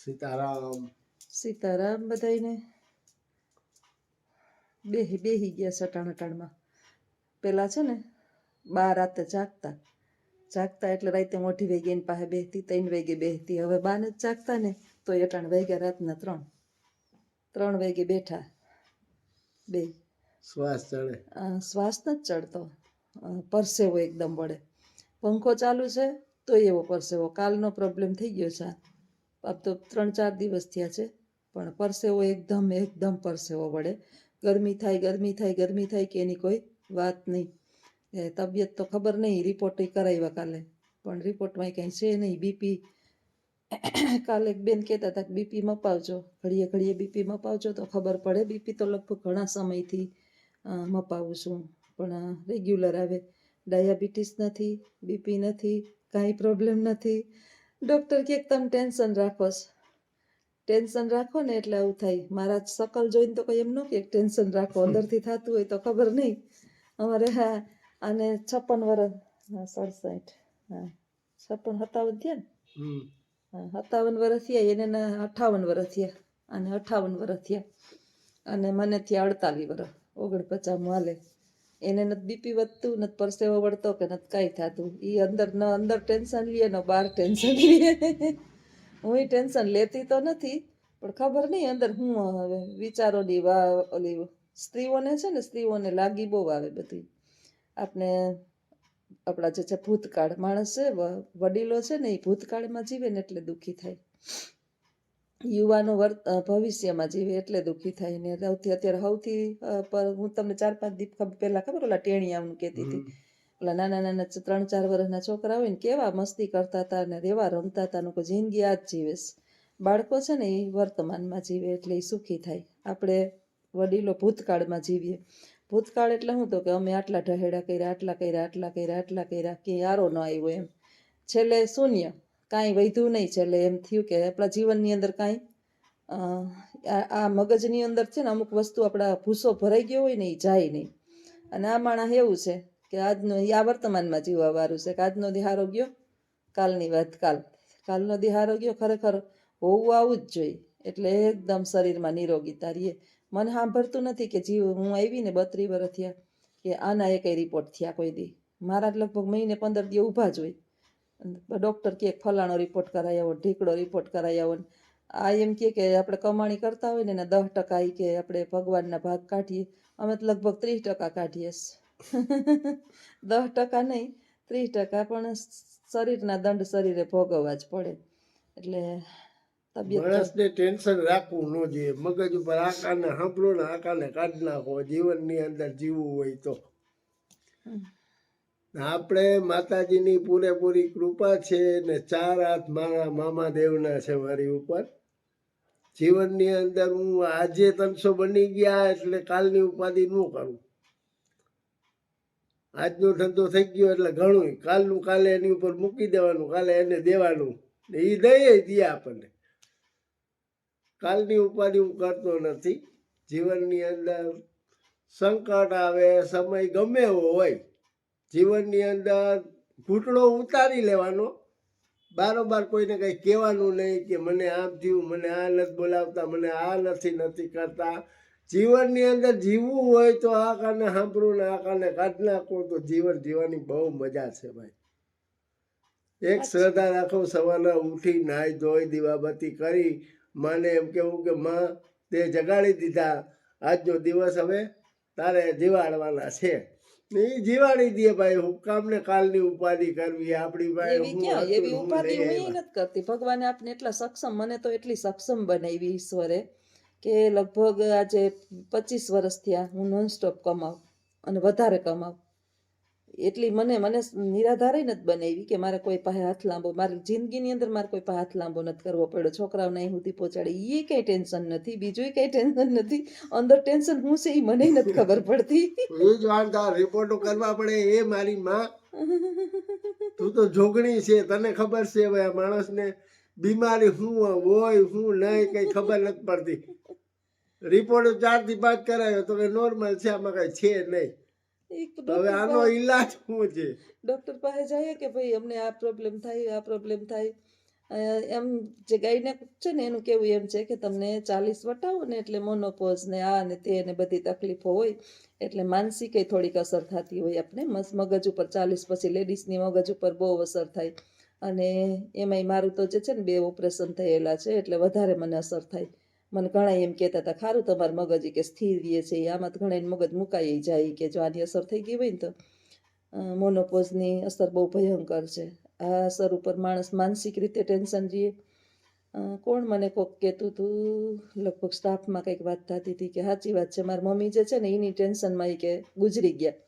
સીતારામ. સીતારામ બધાયને. બેહી ગયા સટાણટાણમાં. પેલા છે ને 12 રાતે જાગતા એટલે રાતે મોઢી વાગી એની પાસે બેહતી, 3 વાગે બેહતી. હવે 12 જ જાગતા ને તો અટાણ વાગ્યા રાતના 3 વાગે બેઠા બે. શ્વાસ ચડે? શ્વાસ નથી ચડતો, પરસેવો એકદમ વળે. પંખો ચાલુ છે તો એવો પરસેવો. કાલનો પ્રોબ્લેમ થઈ ગયો છે. આપ તો 3-4 દિવસ થયા છે, પણ પરસેવો એકદમ પરસેવો વળે. ગરમી થાય કે એની કોઈ વાત નહીં. તબિયત તો ખબર નહીં, રિપોર્ટ કરાવ્યા કાલે, પણ રિપોર્ટમાં કંઈ છે નહીં. બીપી કાલે એક બેન કહેતા હતા કે બીપી મપાવજો, ઘડીએ બીપી મપાવજો તો ખબર પડે. બીપી તો લગભગ ઘણા સમયથી મપાવું છું, પણ રેગ્યુલર આવે. ડાયાબિટીસ નથી, બીપી નથી, કાંઈ પ્રોબ્લેમ નથી. ડૉક્ટર કહે તમે ટેન્શન રાખો ને એટલે આવું થાય. મારા શકલ જોઈને તો કોઈ એમ ન કે ટેન્શન રાખો, અંદરથી થતું હોય તો ખબર નહીં. અમારે અને 56 વર્ષ, 67, 57 થયા ને, 57 વર્ષ થયા એને, 58 વર્ષ થયા, અને 58 વર્ષ થયા, અને મને થયા 48 વર્ષ. 49 હાલે. એને નથી બીપી વધતું, નથી પરસેવો વળતો કે નથી કાંઈ થતું. એ અંદર ટેન્શન લે ને બહાર ટેન્શન લે. હું ટેન્શન લેતી તો નથી, પણ ખબર નહીં અંદર હું હવે વિચારોની ઓલી સ્ત્રીઓને છે ને, સ્ત્રીઓને લાગી બહુ આવે બધી. આપણે આપણા જે છે ભૂતકાળ, માણસ છે વડીલો છે ને એ ભૂતકાળમાં જીવે ને એટલે દુઃખી થાય. યુવાનો ભવિષ્યમાં જીવે એટલે દુઃખી થાય. ને અત્યારે સૌથી હું તમને 4-5 દિવસ પહેલા ખબર ઓલા ટેણિયાનું કહેતી હતી, ઓલા નાના 3-4 વર્ષના છોકરા હોય ને કેવા મસ્તી કરતા હતા ને રેવા રમતા હતા. કોઈ જિંદગી આ જ જીવેશ. બાળકો છે ને એ વર્તમાનમાં જીવે એટલે એ સુખી થાય. આપણે વડીલો ભૂતકાળમાં જીવીએ. ભૂતકાળ એટલે શું તો કે અમે આટલા ઢહેડા કર્યા, આટલા કર્યા, કે યારો ન આવ્યો એમ. છેલ્લે શૂન્ય, કાંઈ વધ્યું નહીં. છેલ્લે એમ થયું કે આપણા જીવનની અંદર કાંઈ આ મગજની અંદર છે ને અમુક વસ્તુ આપણા ભૂસો ભરાઈ ગયો હોય ને એ જાય નહીં. અને આ માણસ એવું છે કે આજનો આ વર્તમાનમાં જીવવા વાળું છે કે આજનો દિહારો ગયો, કાલની વાત કાલનો દિહારો ગયો. ખરેખર હોવું આવું જ જોઈએ, એટલે એકદમ શરીરમાં નિરોગીતા રહીએ. મને સાંભળતું નથી કે હું આવી ને 32 વર્ષ થયા કે આના એ કઈ રિપોર્ટ થયા કોઈ દી. મારા લગભગ મહિને 15 દી ઊભા જ હોય. ડૉક્ટર કહે ફલાણો રિપોર્ટ કરાવી આવો, ઢીકડો રિપોર્ટ કરાવી આવો. આ એમ કે આપણે કમાણી કરતા હોય ને 10% કે આપણે ભગવાનના ભાગ કાઢીએ. અમે તો લગભગ 30% કાઢીએ. 10% નહીં, 30%, પણ શરીરના દંડ શરીરે ભોગવવા જ પડે. એટલે માણસને ટેન્શન રાખવું ન જોઈએ. મગજ ઉપર આકાને સાંભળો ને આકાને કાઢી નાખો. જીવનની અંદર જીવવું હોય તો આપણે માતાજીની પૂરેપૂરી કૃપા છે ને 4 હાથ મારા મામા દેવના છે મારી ઉપર. જીવનની અંદર હું આજે 300 બની ગયા એટલે કાલની ઉપાધિ ન કરું. આજનો ધંધો થઈ ગયો એટલે ઘણું, કાલનું કાલે એની ઉપર મૂકી દેવાનું, કાલે એને દેવાનું. એ દઈએ દે આપણને. કાલની ઉપાધિ હું કરતો નથી. જીવનની અંદર સંકટ આવે, સમય ગમે એવો હોય, જીવનની અંદર ઘૂંટડો ઉતારી લેવાનો. બારોબાર કોઈને કંઈ કહેવાનું નહીં કે મને આમ થયું, મને આ નથી બોલાવતા, મને આ નથી કરતા. જીવનની અંદર જીવવું હોય તો આ કાને સાંભળવું ને આ કાને કાઢી નાખો તો જીવન જીવવાની બહુ મજા છે ભાઈ. એક શ્રદ્ધા રાખો, સવારના ઉઠી નાહી ધોઈ દીવાબત્તી કરી માને એમ કેવું કે માં તે જગાડી દીધા, આજનો દિવસ હવે તારે જીવાડવાના છે. એ જીવાડી દે ભાઈ. હુકામ ને કાલની ઉપાધિ કરવી આપણી ભાઈ એવી ઉપાધિ હું નથી કરતી. ભગવાને આપને એટલા સક્ષમ, મને તો એટલી સક્ષમ બનાવી ઈશ્વરે કે લગભગ આજે 25 વર્ષ થયા હું નોનસ્ટોપ કમાઉં અને વધારે કમાઉં. એટલી મને નિરાધારે નથી બનાવી કે મારે કોઈ પાસે હાથ લાંબો, મારી જિંદગીની અંદર મારે કોઈ પાસે હાથ લાંબો નથી કરવો પડ્યો. છોકરાઓને અહીં સુધી પહોંચાડે એ કંઈ ટેન્શન નથી, બીજું કંઈ ટેન્શન નથી. અંદર ટેન્શન હું છે એ મને નથી ખબર પડતી. એ જ વાંધા રિપોર્ટો કરવા પડે. એ મારી માં, તું તો જોગણી છે, તને ખબર છે હવે માણસને બીમારી શું હોય શું નહીં કઈ ખબર નથી પડતી. રિપોર્ટ 4 થી 5 કરાયો તો કે નોર્મલ છે, આમાં કઈ છે નહીં. હવે આનો ઈલાજ શું છે? ડોક્ટર પાસે જાય કે ભાઈ અમને આ પ્રોબ્લેમ થાય, એમ જે ગાયનેક છે ને એનું કેવું એમ છે કે તમને 40 વટાવો ને એટલે મોનોપોઝ ને આ ને તે ને બધી તકલીફો હોય, એટલે માનસિક થોડીક અસર થતી હોય આપણે મગજ ઉપર. 40 પછી લેડીઝની મગજ ઉપર બહુ અસર થાય, અને એમાંય મારું તો જે છે ને 2 ઓપરેશન થયેલા છે એટલે વધારે મને અસર થાય. મને ઘણા એમ કહેતા હતા ખારું તમારું મગજ કે સ્થિર રહે છે, આમાં તો ઘણા મગજ મુકાઈ જાય કે જો આની અસર થઈ ગઈ હોય ને તો. મોનોપોઝની અસર બહુ ભયંકર છે. આ અસર ઉપર માણસ માનસિક રીતે ટેન્શન રહીએ. કોણ મને કોક કહેતું હતું, લગભગ સ્ટાફમાં કંઈક વાત થતી હતી કે સાચી વાત છે, મારી મમ્મી જે છે ને એની ટેન્શનમાં કે ગુજરી ગયા.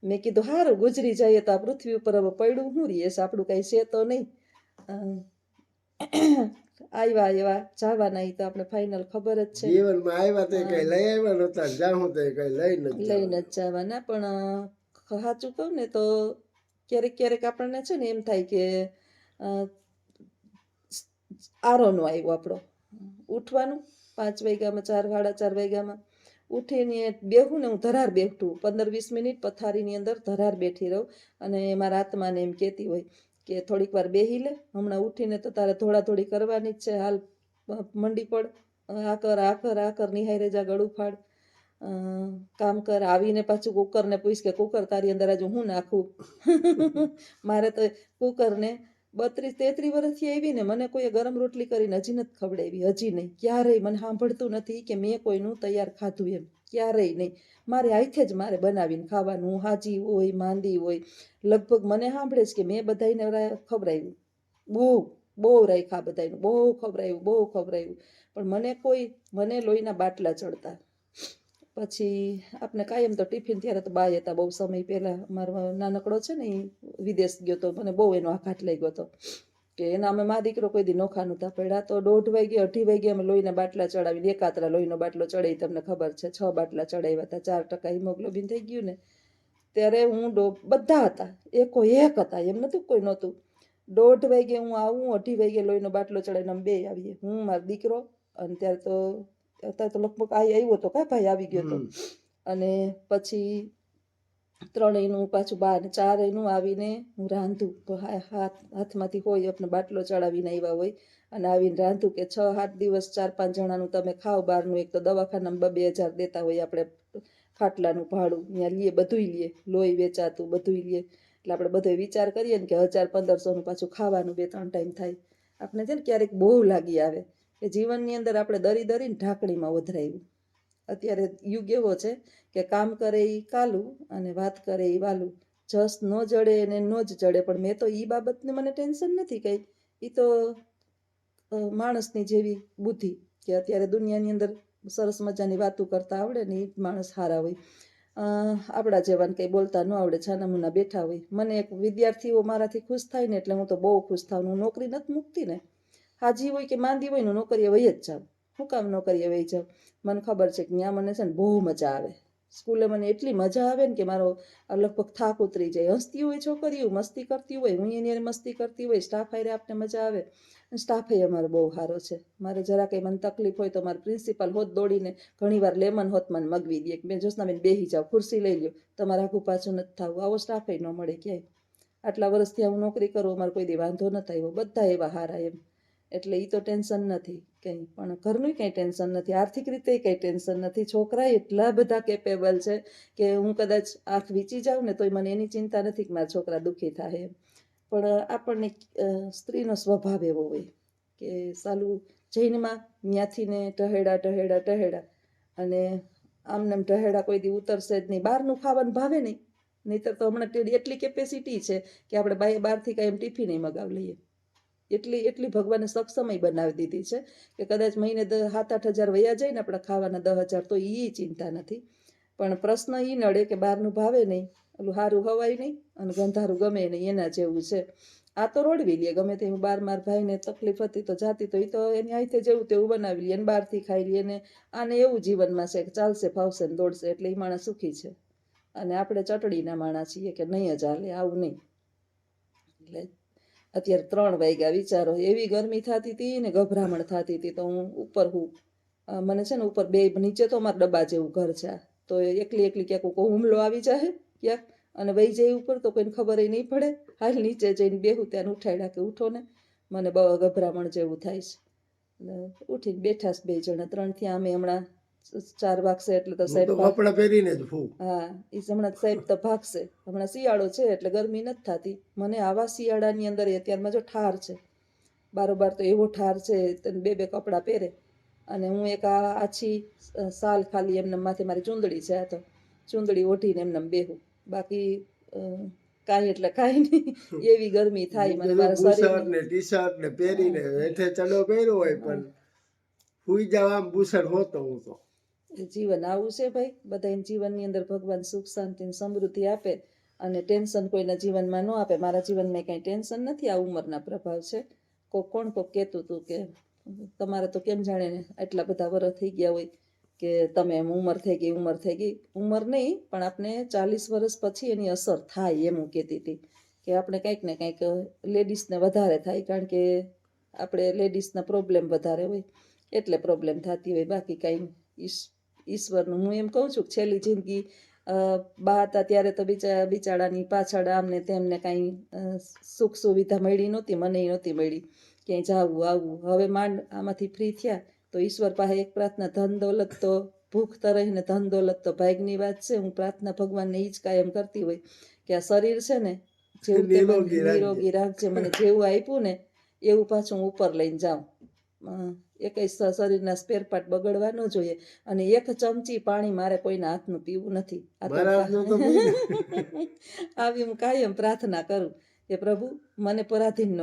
મેં કીધું સારું, ગુજરી જઈએ તો આ પૃથ્વી ઉપર હવે પડ્યું શું રહીએ છે, આપણું કાંઈ છે તો નહીં. આવ્યા એવા જવાના એ તો આપણે ફાઇનલ ખબર જ છે. જીવનમાં આવ્યા તો કઈ લઈ આવ્યા નહોતા, જાઉં તો કઈ લઈને લઈને જ જવાના. પણ સાચું કહું ને તો ક્યારેક ક્યારેક આપણને છે ને એમ થાય કે આરો નો આવ્યો આપણો. ઉઠવાનું 5 વાગ્યામાં, 4, 4:30 વાગ્યામાં ઉઠીને બેહું ને, હું ધરાર બેઠું 15-20 મિનિટ પથારીની અંદર ધરાર બેઠી રહું, અને મારા આત્માને એમ કહેતી હોય કે થોડીક વાર બેહી લે, હમણાં ઉઠીને તો તારે થોડી કરવાની જ છે, હાલ મંડી પડ, આ કર આ કર આ કર, નિહાઈ જા, ગળું ફાડ, કામ કર. આવીને પાછું કુકરને પૂછ કે કુકર તારી અંદર આજે હું નાખું. મારે તો કુકરને 32-33 વર્ષથી આવી ને મને કોઈ ગરમ રોટલી કરીને હજી નથી ખવડાવી, હજી નહીં, ક્યારેય મને સાંભળતું નથી કે મેં કોઈનું તૈયાર ખાધું, એમ ક્યારેય નહીં. મારે હાથે જ મારે બનાવીને ખાવાનું, હું હાજી હોય માંદી હોય. લગભગ મને સાંભળે છે કે મેં બધાને ખવડાવ્યું, બહુ રાખ્યા બધાનું, બહુ ખવડાવ્યું, પણ મને લોહીના બાટલા ચડતા. પછી આપણે કાયમ તો ટિફિન, ત્યારે તો બાય હતા બહુ સમય પહેલાં, મારો નાનકડો છે ને એ વિદેશ ગયો તો, મને બહુ એનો આઘાત લઈ ગયો હતો કે એના અમે મા દીકરો કોઈ દી નોખા નહોતા પડ્યા. તો 1:30 વાગે 2:30 વાગે અમે લોહીના બાટલા ચડાવીને, એકાત્રા લોહીનો બાટલો ચડાવી, તમને ખબર છે 6 બાટલા ચડાવ્યા હતા, 4% હિમોગ્લોબિન થઈ ગયું ને. ત્યારે હું બધા હતા, એક હતા, એમ નહોતું કોઈ નહોતું. 1:30 વાગે હું આવું, 2:30 વાગે લોહીનો બાટલો ચડાવીને અમે 2 આવીએ, હું મારો દીકરો. અને અત્યારે તો લગભગ આવ્યો તો ભાઈ આવી ગયો હતો. અને પછી 3નું પાછું 4નું આવીને હું રાંધું, હાથમાંથી હોય આપણે બાટલો ચડાવીને આવ્યા હોય, અને આવીને રાંધું કે 6-7 દિવસ 4-5 જણાનું તમે ખાઓ બહારનું. એક તો દવાખાનામાં 2,000 દેતા હોય આપણે, ખાટલાનું ભાડું ત્યાં લઈએ, બધું લઈએ, લોહી વેચાતું બધું લઈએ. એટલે આપણે બધો વિચાર કરીએ ને કે 1,000-1,500નું પાછું ખાવાનું 2-3 ટાઈમ થાય. આપણે છે ને ક્યારેક બહુ લાગી આવે કે જીવનની અંદર આપણે દરીને ઢાંકણીમાં વધરાયું. અત્યારે યુગ એવો છે કે કામ કરે એ કાલું અને વાત કરે એ વાલું. જસ ન જડે એને ન જ જડે. પણ મેં તો એ બાબતને મને ટેન્શન નથી કંઈ, એ તો માણસની જેવી બુદ્ધિ કે અત્યારે દુનિયાની અંદર સરસ મજાની વાતો કરતા આવડે ને એ માણસ સારા હોય. આપણા જેવાને કંઈ બોલતા ન આવડે, છાના મુના બેઠા હોય. મને એક વિદ્યાર્થીઓ મારાથી ખુશ થાય ને એટલે હું તો બહુ ખુશ થાઉં. હું નોકરી નથી મૂકતી ને, હાજી હોય કે માંદી હોય ને નોકરીએ વહી જ જાઉં. શું કામ નોકરીએ વહી જાઉં? મને ખબર છે કે ત્યાં મને છે ને બહુ મજા આવે. સ્કૂલે મને એટલી મજા આવે ને કે મારો લગભગ થાક ઉતરી જાય. હસતી હોય છોકરીઓ, મસ્તી કરતી હોય, હું એની મસ્તી કરતી હોય, સ્ટાફ હારે આપને મજા આવે. સ્ટાફ અમારો બહુ સારો છે. મારે જરા કંઈ મને તકલીફ હોય તો મારે પ્રિન્સિપાલ હોત દોડીને ઘણીવાર લેમન હોત મને મગવી દે કે મેં જ્યોત્સનાબેન બેસી જાઓ, ખુરશી લઈ લ્યો, તમારે આખું પાછું નથી થવું. આવો સ્ટાફ ન મળે ક્યાંય. આટલા વર્ષથી હું નોકરી કરું, અમારે કોઈ દી વાંધો નથી આવ્યો, બધા એવા સારા એમ. એટલે એ તો ટેન્શન નથી કંઈ. પણ ઘરનું કંઈ ટેન્શન નથી, આર્થિક રીતે કંઈ ટેન્શન નથી. છોકરા એટલા બધા કેપેબલ છે કે હું કદાચ આંખ વીંચી જાઉં ને તોય મને એની ચિંતા નથી કે મારા છોકરા દુઃખી થાય એમ. પણ આપણને સ્ત્રીનો સ્વભાવ એવો હોય કે સાલું જૈનમાં ત્યાંથી ને ટહેડા અને આમને ટહેડા કોઈ દી ઉતરશે જ નહીં. બહારનું ખાવાનું ભાવે નહીં, નહીંતર તો હમણાં એટલી કેપેસિટી છે કે આપણે બહારથી કાંઈ એમ ટિફિન મગાવી લઈએ. એટલી ભગવાને સક્ષમય બનાવી દીધી છે કે કદાચ મહિને 7-8 હજાર વયા જાય ને આપણા ખાવાના 10,000, તો એ ચિંતા નથી. પણ પ્રશ્ન એ નડે કે બહારનું ભાવે નહીં, ઓલું સારું હવાય નહીં અને ગંધારું ગમે નહીં, એના જેવું છે. આ તો રોડવી લે ગમે તે. હું બાર માર ભાઈને તકલીફ હતી તો જાતી, તો એ તો એની હાથે જેવું તેવું બનાવી લે, એને બહારથી ખાઈ લે, ને આને એવું જીવનમાં છે કે ચાલશે, ફાવશે ને દોડશે, એટલે એ માણસ સુખી છે. અને આપણે ચટડીના માણસ છીએ કે નહીં જ હાલે, આવું નહીં. એટલે અત્યારે 3 વાગ્યા, વિચારો એવી ગરમી થતી હતી ને ગભરામણ થતી હતી. તો હું ઉપર મને છે ને ઉપર 2 નીચે તો અમારા ડબ્બા જેવું ઘર છે, તો એકલી ક્યાંક કોઈ હુમલો આવી જાય ક્યાંક અને વહી જાય ઉપર તો કોઈને ખબર નહીં પડે. હાલ નીચે જઈને બેહું, ત્યાં ઉઠાડ્યા કે ઉઠો ને. મને બહુ ગભરામણ જેવું થાય છે. એટલે ઉઠીને બેઠા છે 2 જણા, 3 થયા. અમે હમણાં 4 વાગશે એટલે તો હું સાહેબ તો કપડાં પહેરીને જ ફૂ. હા એ હમણાં સાહેબ તો ભાગશે. હમણાં શિયાળો છે એટલે ગરમી નથી થતી. મને આવા શિયાળાની અંદર અત્યારમાં જો ઠાર છે, બારોબાર તો એવો ઠાર છે, તને 2 કપડાં પહેરે. અને હું એક આછી સાલ ખાલી એમને માથે મારી ચૂંદડી છે, આ તો ચૂંદડી ઓઢીને એમને બેહું. બાકી કાંઈ એટલે કાંઈ નહીં, એવી ગરમી થાય મને મારા બુશર્ટ શરીરની. ને ટી શર્ટ ને પહેરીને હેઠે ચડો પહેર્યો હોય પણ સુઈ જાવ આમ બુશર્ટ હોતો હું તો. જીવન આવું છે ભાઈ. બધાને જીવનની અંદર ભગવાન સુખ શાંતિ ને સમૃદ્ધિ આપે અને ટેન્શન કોઈના જીવનમાં ન આપે. મારા જીવનમાં કંઈ ટેન્શન નથી, આ ઉંમરના પ્રભાવ છે. કોણ કહેતું હતું કે તમારે તો કેમ જાણે ને આટલા બધા વર્ષ થઈ ગયા હોય કે તમે એમ ઉંમર થઈ ગઈ. ઉંમર નહીં પણ આપણે 40 વર્ષ પછી એની અસર થાય એમ હું કહેતી હતી કે આપણે કંઈક ને કંઈક લેડીઝને વધારે થાય, કારણ કે આપણે લેડીઝના પ્રોબ્લેમ વધારે હોય એટલે પ્રોબ્લેમ થતી હોય. બાકી કાંઈ ઈશ્વરનું હું એમ કહું છું કે છેલ્લી જિંદગી બા હતા ત્યારે તો બિચારાની પાછળ આમને તેમને કાંઈ સુખ સુવિધા મળી નહોતી, મને નહોતી મળી ક્યાંય જાવું આવવું. હવે માંડ આમાંથી ફ્રી થયા તો ઈશ્વર પાસે એક પ્રાર્થના, ધન દોલત તો ભૂખ તરહીને ધન દોલત તો ભાગની વાત છે. હું પ્રાર્થના ભગવાનને એ જ કાયમ કરતી હોય કે આ શરીર છે ને જેવું તે મને નિરોગી રાખજે. મને જેવું આપ્યું ને એવું પાછું હું ઉપર લઈને જાઉં. એકેય શરીરના સ્પેર પાર્ટ બગડવા ન જોઈએ. અને 1 ચમચી પાણી મારે કોઈના હાથનું પીવું નથી. આવી હું કાયમ પ્રાર્થના કરું કે પ્રભુ મને પરાધીન ન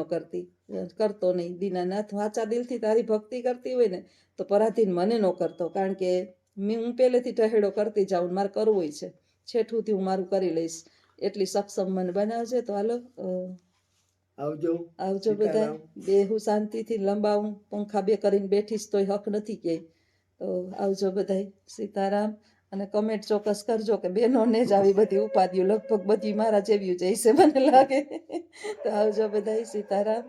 કરતો નહીં. દીનાનાથ, વાચા દિલથી તારી ભક્તિ કરતી હોય ને તો પરાધીન મને ન કરતો, કારણ કે હું પહેલેથી ટહેડો કરતી જાઉં, મારે કરવું છે, છેઠુંથી હું મારું કરી લઈશ. એટલી સક્ષમ મને બનાવજે. તો હાલો આવજો બધા. બેહું શાંતિથી, લંબાવું, પંખા 2 કરીને બેઠીશ તોય હક નથી ક્યાંય. તો આવજો બધાય. સીતારામ. અને કમેન્ટ ચોક્કસ કરજો કે બહેનોને જ આવી બધી ઉપાધિઓ લગભગ બધી મારા જેવી જઈશે મને લાગે. તો આવજો બધાય. સીતારામ.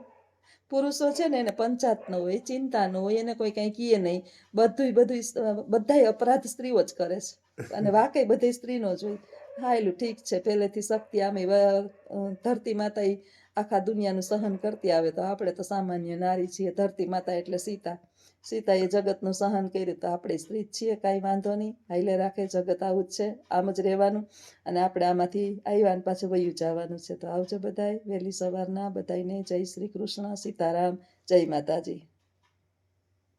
પુરુષો છે ને એને પંચાત ન હોય, ચિંતા ન હોય, એને કોઈ કંઈ કહે નહીં. બધાય અપરાધ સ્ત્રીઓ જ કરે છે અને વાકઈ બધી સ્ત્રીનો જ હોય. હા એલું ઠીક છે, પહેલેથી શક્તિ આમે ધરતી માતા આખા દુનિયાનું સહન કરતી આવે, તો આપણે તો સામાન્ય નારી છીએ. ધરતી માતા એટલે સીતાએ જગતનું સહન કર્યું, તો આપણે સ્ત્રી જ છીએ. કાંઈ વાંધો નહીં, હાઈલે રાખે. જગત આવું જ છે, આમ જ રહેવાનું. અને આપણે આમાંથી આવ્યા પાછું વયું જવાનું છે. તો આવજો બધાય. વહેલી સવારના બધાને જય શ્રી કૃષ્ણ. સીતારામ. જય માતાજી.